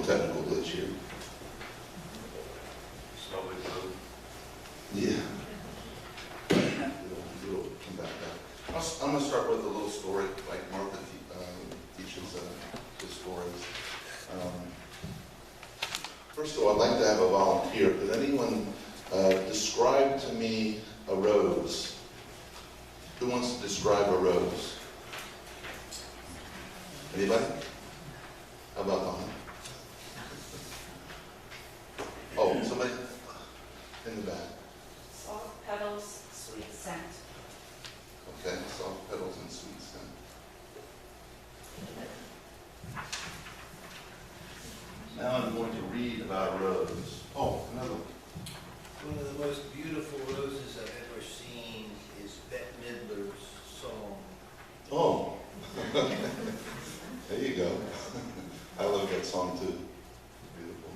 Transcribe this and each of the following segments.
technical glitch here. Slowly move. Yeah. It'll come back up. I'm going to start with a little story, like Martha teaches the stories. First of all, I'd like to have a volunteer. Could anyone describe to me a rose? Who wants to describe a rose? Anybody? How about Donna? Oh, somebody in the back. Soft petals, sweet scent. Okay, soft petals and sweet scent. Now I'm going to read about a rose. Oh, another one. One of the most beautiful roses I've ever seen is Bette Midler's song. Oh, there you go. I love that song too. Beautiful.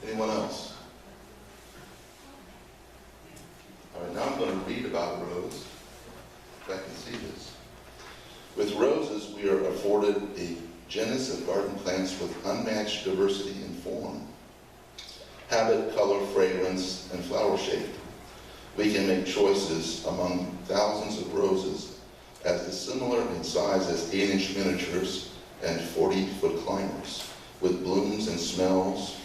Anyone else? All right, now I'm going to read about a rose. If I can see this. With roses, we are afforded a genus of garden plants with unmatched diversity in form, habit, color, fragrance, and flower shape. We can make choices among thousands of roses as dissimilar in size as 8-inch miniatures and 40-foot climbers, with blooms and smells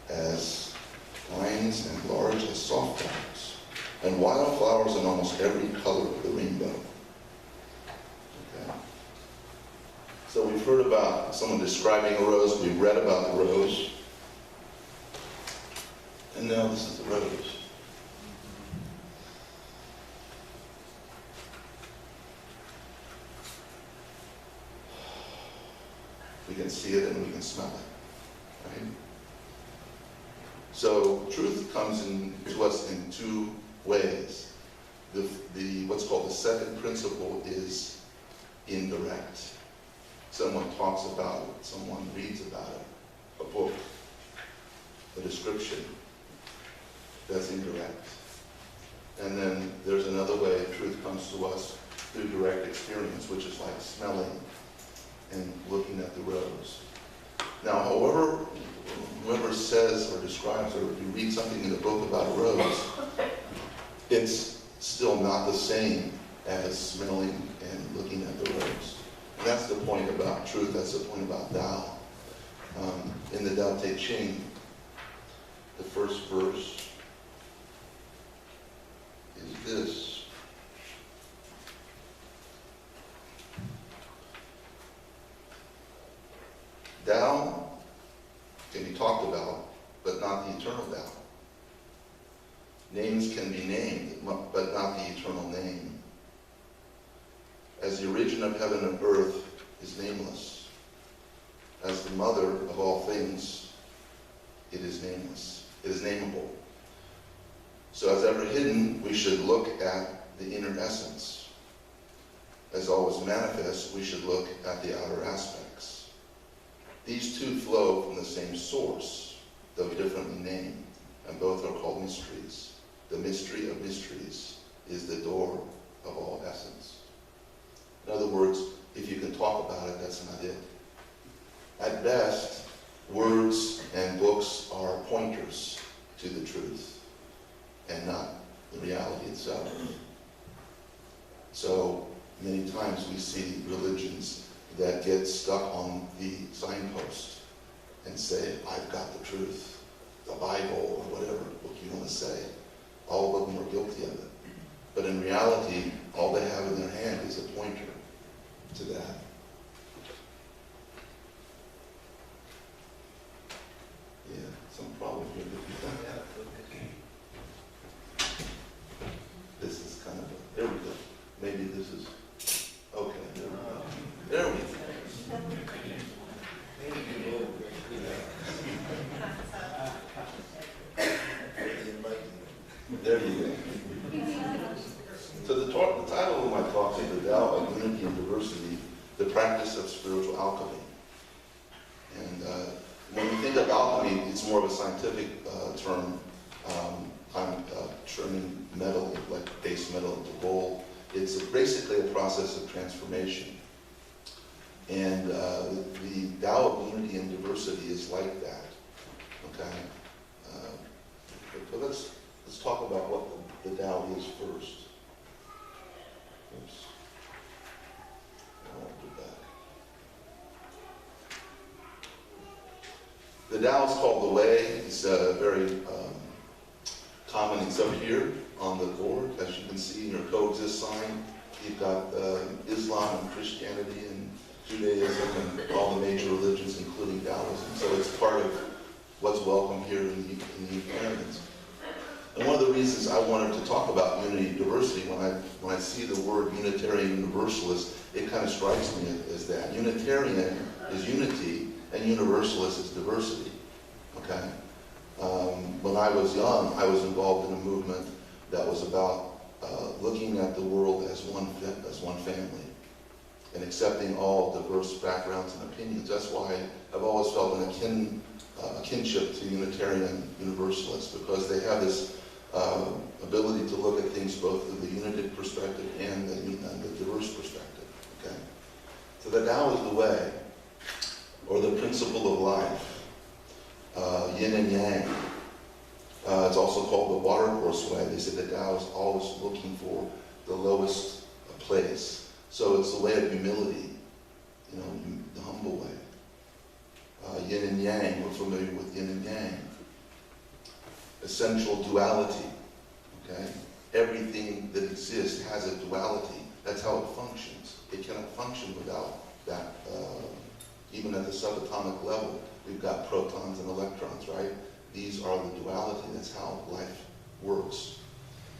as fine and large as soft flowers, and wildflowers in almost every color of the rainbow. Okay. So we've heard about someone describing a rose, we've read about the rose, and now this is the rose. We can see it and we can smell it, right? So truth comes to us in two ways. What's called the second principle is indirect. Someone talks about it, someone reads about it, a book, a description. That's indirect. And then there's another way truth comes to us through direct experience, which is like smelling and looking at the rose. Now, whoever says or describes, or if you read something in a book about a rose, it's still not the same as smelling and looking at the rose. And that's the point about truth, that's the point about Tao. In the Tao Te Ching, the first verse is this. Tao can be talked about, but not the eternal Tao. Names can be named, but not the eternal name. As the origin of heaven and earth is nameless, as the mother of all things, it is nameless. It is nameable. So as ever hidden, we should look at the inner essence. As always manifest, we should look at the outer aspects. These two flow from the same source, though differently named, and both are called mysteries. The mystery of mysteries is the door of all essence. In other words, if you can talk about it, that's not it. At best, words and books are pointers to the truth and not the reality itself. So many times we see religions that get stuck on the signpost and say, I've got the truth, the Bible, or whatever book you want to say. All of them are guilty of it. But in reality, all they have in their hand is a pointer to that. Yeah, some problem here. This is kind of a, there we go. Maybe this is, okay, there we go. There we go. There you go. So the title of my talk is The Tao of Unity and Diversity, the Practice of Spiritual Alchemy. And when we think of alchemy, it's more of a scientific term. I'm turning metal, like base metal, into gold. It's basically a process of transformation. And the Tao of unity and diversity is like that. Okay? But let's talk about what the Tao is first. Oops. I won't do that. The Tao is called the Way. It's very common. It's up here on the board, as you can see in your coexist sign. You've got Islam and Christianity and Judaism and all the major religions, including Taoism. So it's part of what's welcome here in the Unitarians. And one of the reasons I wanted to talk about unity and diversity, when I see the word Unitarian Universalist, it kind of strikes me as that. Unitarian is unity, and Universalist is diversity. Okay? When I was young, I was involved in a movement that was about looking at the world as one family and accepting all diverse backgrounds and opinions. That's why I've always felt a kinship to Unitarian Universalists, because they have this ability to look at things both through the unitive perspective and the diverse perspective. Okay? So the Tao is the way, or the principle of life, yin and yang. It's also called the watercourse way. They say the Tao is always looking for the lowest place. So it's the way of humility, the humble way. Yin and yang, we're familiar with yin and yang. Essential duality, okay? Everything that exists has a duality. That's how it functions. It cannot function without that. Even at the subatomic level, we've got protons and electrons, right? These are the duality. That's how life works.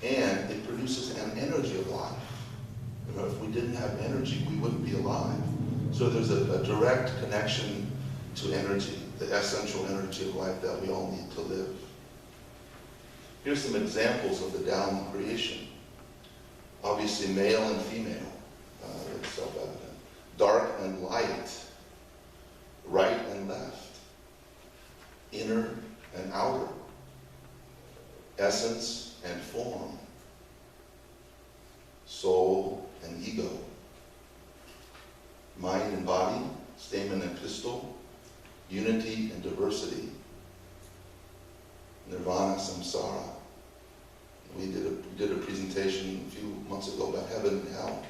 And it produces an energy of life. If we didn't have energy, we wouldn't be alive. So there's a direct connection to energy, the essential energy of life that we all need to live. Here's some examples of the Tao in creation. Obviously, male and female. It's self-evident. Dark and light. Right and left. Inner and outer. Essence and form. Soul and ego. Mind and body. Stamen and pistil. Unity and diversity. Nirvana, samsara. We did a presentation a few months ago about heaven and hell.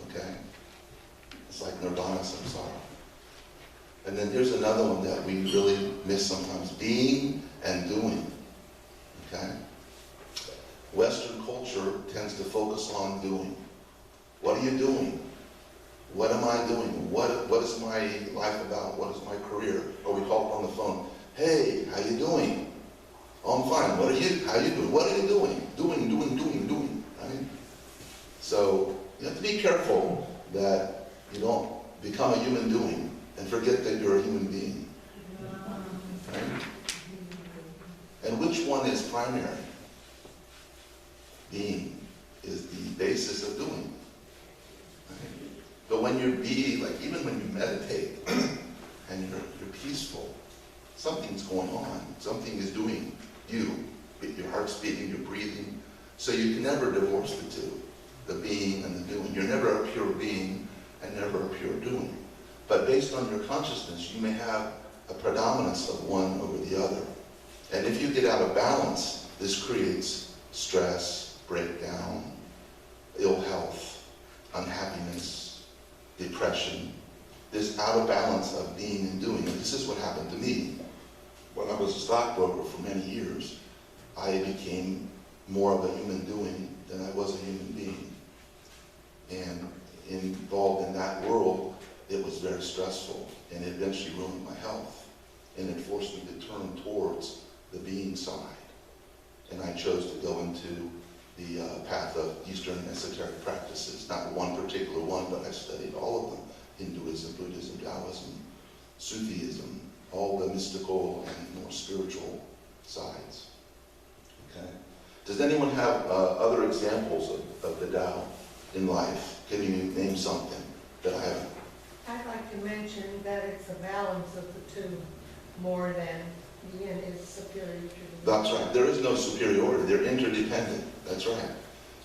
Okay? It's like nirvana, samsara. And then here's another one that we really miss sometimes. Being and doing. Okay? Western culture tends to focus on doing. What are you doing? What am I doing? What is my life about? What is my career? Or we call it on the phone. Hey, how you doing? Oh, I'm fine. How you doing? What are you doing? Doing. Right? So you have to be careful that you don't become a human doing and forget that you're a human being. Right? And which one is primary? Being is the basis of doing. Right? But when you're like even when you meditate and you're peaceful, something's going on. Something is doing you. Your heart's beating, you're breathing. So you can never divorce the two, the being and the doing. You're never a pure being and never a pure doing. But based on your consciousness, you may have a predominance of one over the other. And if you get out of balance, this creates stress, breakdown, ill health, unhappiness, depression. This out of balance of being and doing. And this is what happened to me. When I was a stockbroker for many years, I became more of a human doing than I was a human being. And involved in that world, it was very stressful, and it eventually ruined my health. And it forced me to turn towards the being side. And I chose to go into the path of Eastern esoteric practices. Not one particular one, but I studied all of them. Hinduism, Buddhism, Taoism, Sufism, all the mystical and more spiritual sides. Okay? Does anyone have other examples of the Tao in life? Can you name something that I haven't? I'd like to mention that it's a balance of the two more than yin is superior to the That's right. There is no superiority. They're interdependent. That's right.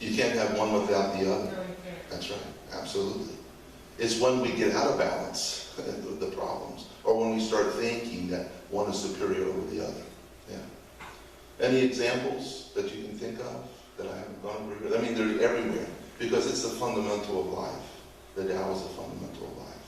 You can't have one without the other. No, you can't. That's right. Absolutely. is when we get out of balance with the problems, or when we start thinking that one is superior over the other. Yeah. Any examples that you can think of that I haven't gone over here? I mean, they're everywhere, because it's the fundamental of life. The Tao is the fundamental of life.